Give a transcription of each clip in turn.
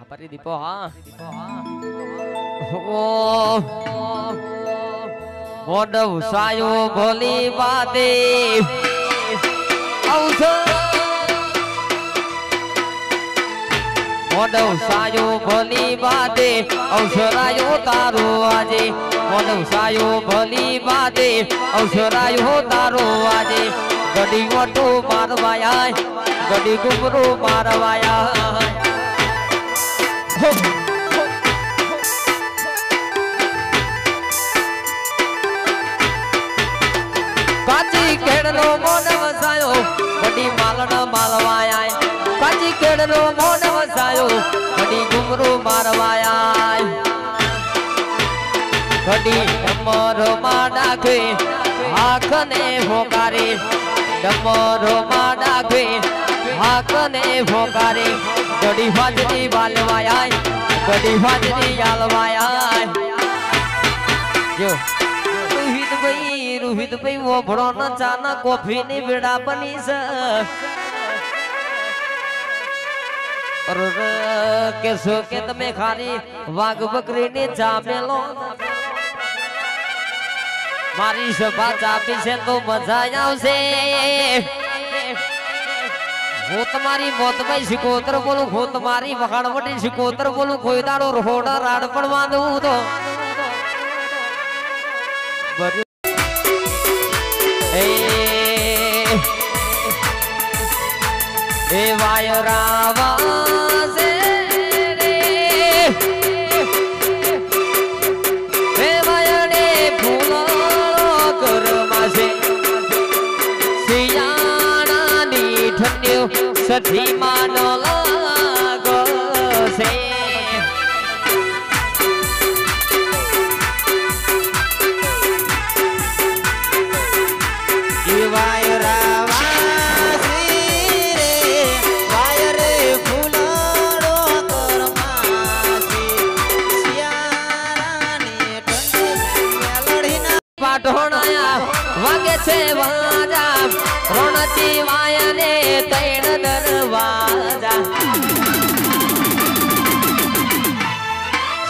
हमारी दीपो हाँ ओ मोडव सायो भोली बाते मोडव सायो भोली बाते अवसरायो तारो आजे मोडव सायो भोली बाते अवसरायो तारो आजे गडी वटो मारवाया गडी गुमरो मारवाया काची केड़नो मोन वसायो गडी मालना मालवाया काची केड़नो मोन वसायो गडी गुमरो मारवाया गडी डमरो माडाखे आखने होकारे डमरो माडाखे आखने होकारे गडी हाजरी बालवाया गडी हाजरी आलवाया जो रोहित भाई वो भड़ो न चाना कॉफी ने बेड़ा बनी स और केसो के तमे खानी वाग बकरी ने चामेलो मारी सभा चापी से तो मजा आवशे वो तुम्हारी मौत में शिकोतर बोलू खो तुम्हारी वखाड़वटी शिकोतर बोलू कोई दाड़ो रोड़ा राड़ पड़वा दू तो ए वायरावा से रे ए वायरे फूलो करमासे सियाना नी ठन्यो सधी मानो लागो से वागे छे वाजा रोनची वायने तैण दरवाजा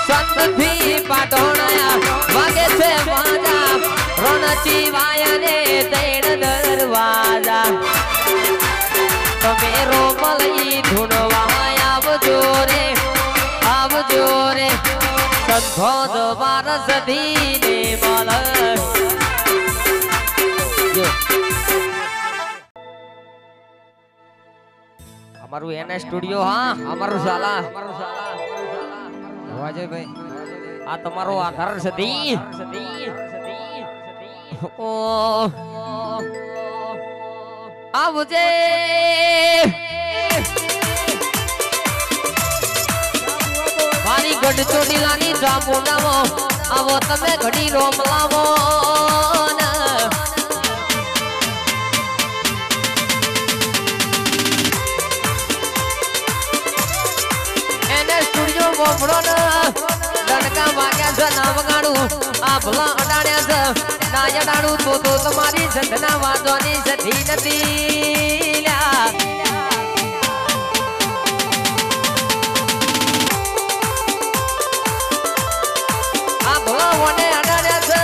संत भी पाटोणाया वागे छे वाजा रोनची वायने तैण दरवाजा तमे रोमलई धुनवाया आवजो रे संतो द्वार सधीने मल हमारू एनएस स्टूडियो हाँ हमारू साला वाजे भाई आ तुम्हारो आधार सदी ओ आवजे मारी गढ़ चोटी लानी जामू नामो आवो तमे घड़ी रोम लावो डनका वाग्या ज नाम गाडू आ भला अडाण्या ज नाय डाडू तो तुम्हारी संतना वादोनी सधी नदील्या आ भला वने अडाण्या ज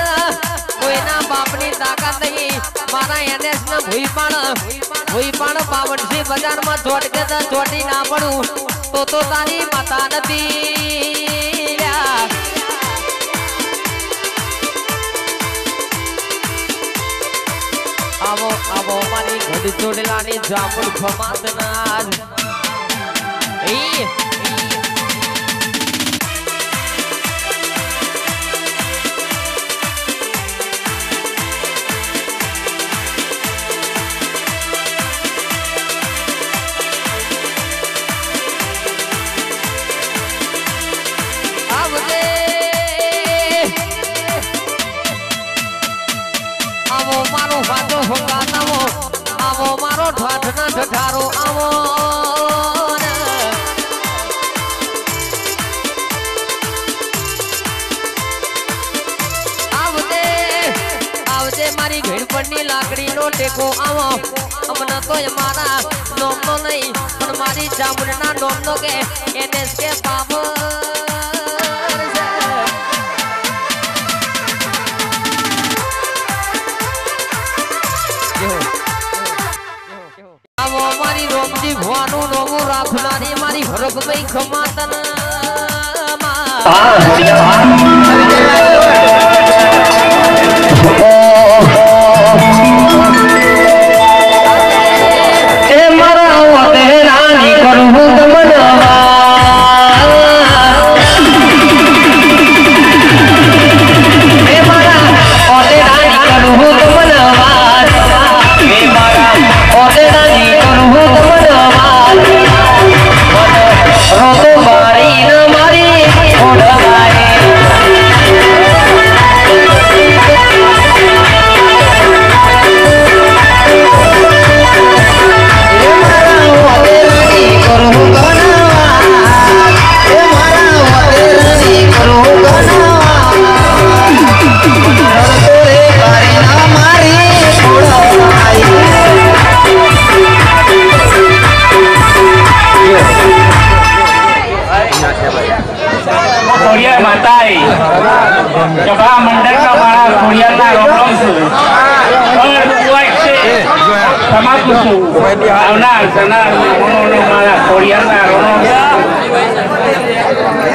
कोईना बापनी ताकत नहीं मारा एनएस न भूई पण पावनसी बाजार में छोड़ के ज छोटी ना पड़ू तो तारी माता नदी आवो मारी घड़ चोड़लानी जामुन खमातनार आवो मारो ठाठ ना ठठारो आवो आवजे मारी घेड़ पड़नी लाकड़ी नो टेको आवो अमना तो मारा नोम नो नहीं पण मारी મારી ચામુંડના નોમનો કે એનેસ કે પાવર આવો મારી રોમજી ભવાનું નોમું રાખનારી મારી હરકભાઈ ખમાતન सभा मंडल का बड़ा खोड़ियाना रोम और समाकुसु आवना सना मोनो मारा खोड़ियाना रोम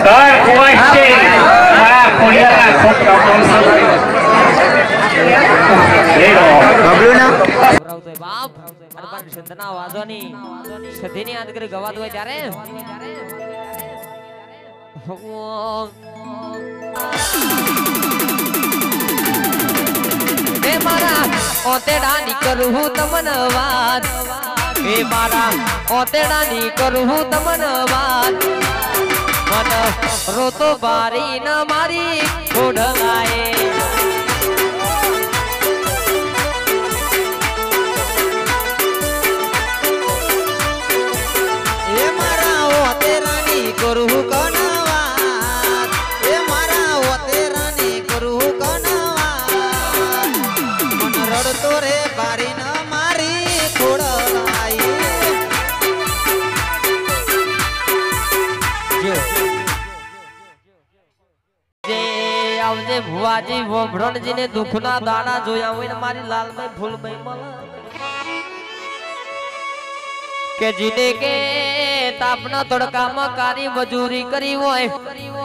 तर कोई से बड़ा खोड़ियाना खोट का कौन सा देखो बबलू ना બરાબર બાપ અરબન સંતના વાજોની સધીની યાદ કરી ગવાત હોય ત્યારે હે મારા ઓતેડા ની કરું હું તમન વાત હે મારા ઓતેડા ની કરું હું તમન વાત મન રોતો બારી ન મારી ખોડલાએ કરું કનવાત એ મારા ઓતેરાની કરું કનવાત મન રડતો રે બારી ન મારી ખોડલાઈ જે આવજે ભુવાજી વોભરણજી ને દુખના દાણા જોયા હોય ને મારી લાલભાઈ ફૂલભાઈ મળે કે જીને કે તાપના તડકામાં કારી મજૂરી કરી હોય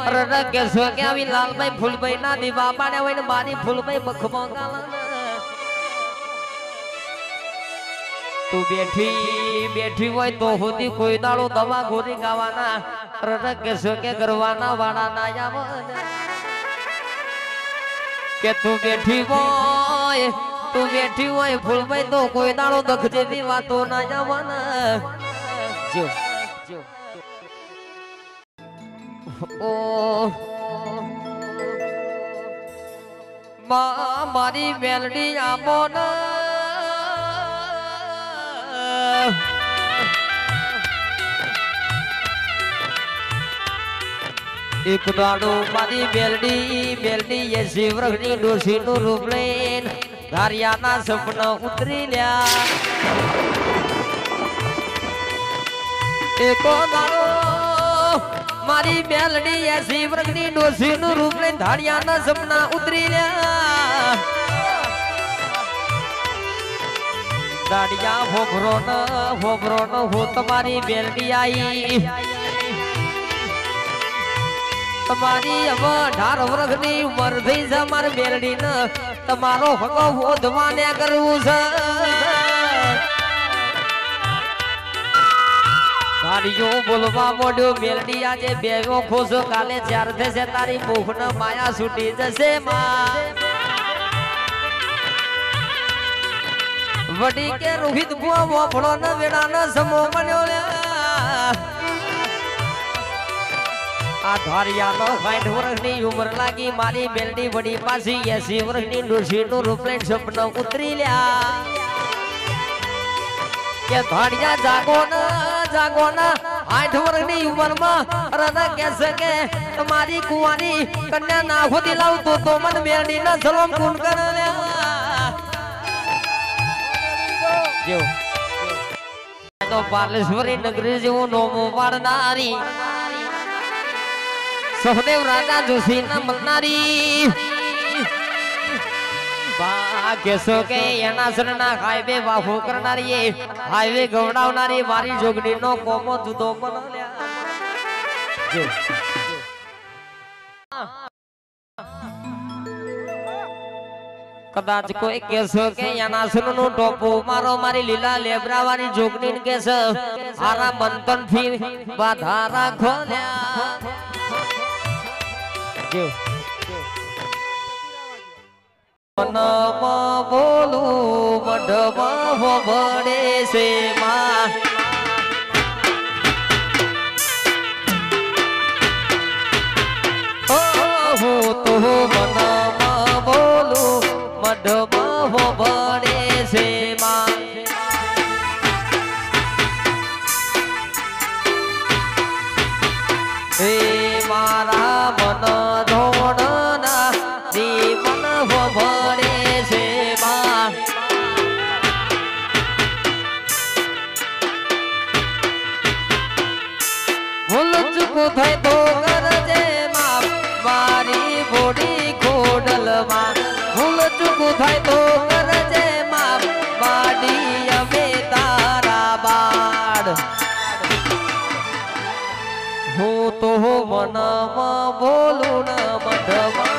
અરે કે સો કે આવી લાલભાઈ ફૂલભાઈ ના દીવા પાડ્યા હોય ને મારી ફૂલભાઈ બખમાં ગાલા તું બેઠી હોય તો હોતી કોઈ દાડો દવા ગોરી ગાવાના અરે કે સો કે કરવાના વાળા ના આવ કે તું બેઠી હોય ફૂલભાઈ તો કોઈ દાડો દખ જેવી વાતો ના જવાના જો ઓ મારી મેલડી આમો ના એક દાડો મારી બેલડી એ શિવરખની ડોશીનું રૂપ લઈને ધારિયાના સપના ઉતરી લ્યા એકો દાડો મારી બેલડી એ શિવરખની ડોશીનું રૂપ લઈને ધારિયાના સપના ઉતરી લ્યા દાડિયા હોભરો ન હો તમારી બેલડી આઈ તમારી હવે 18 વર્ષની ઉંમર થઈ છે મારી બેલડી ને તમારો હકો વધવાને કરવું છે ગાડીઓ બોલવા મોડ્યો બેલડી આજે બેવો ખોસો કાલે ચાર થશે તારી ભૂખ ને માયા છૂટી જશે માં વડી કે રોહિત ભુવા વોફળો ને વેડા ને સમો બન્યો આ ધારિયાનો 60 વર્ષની ઉંમર લાગી મારી બેલડી વડી પાછી 80 વર્ષની ડોશીનું રૂપ લઈને સપના ઉતરી લ્યા કે ધાડિયા જાગો ના 8 વર્ષની ઉંમરમાં રના કહેશે કે તમારી કુવાની કન્યા ના ખોદી લાવતો તો મન બેલડી ના સલામ કુન કરે લ્યા જો તો પાલેશ્વરી નગરી જેવું નોમું પાડનારી સહદેવ રાજા જોશી ના મળનારી કેસો કે એના સરના હાઈવે વાહો કરનારી હાઈવે ગવડાવનારી મારી જોગડી નો કોમો જુદો કદાચ કોઈ કેસો કે એના સરનું ટોપો મારો મારી લીલા લેબરાવાની જોગડી કેસ આરા મંતન થી બાધા રાખોલ્યા મનમાં બોલું મઢમાં ભળે છે માં હું તો મનમાં બોલું મઢમાં ભળે છે માં હે મારા મન ધોણના મન ભળે છે માં ભૂલ ચૂકું થાય તો કરજે માં મારી બોડી ખોડલમાં ભૂલ ચૂકું થાય તો કરજે માં માડી અમે તારા બાળ હું તો મનમાં બોલું ન મઢમાં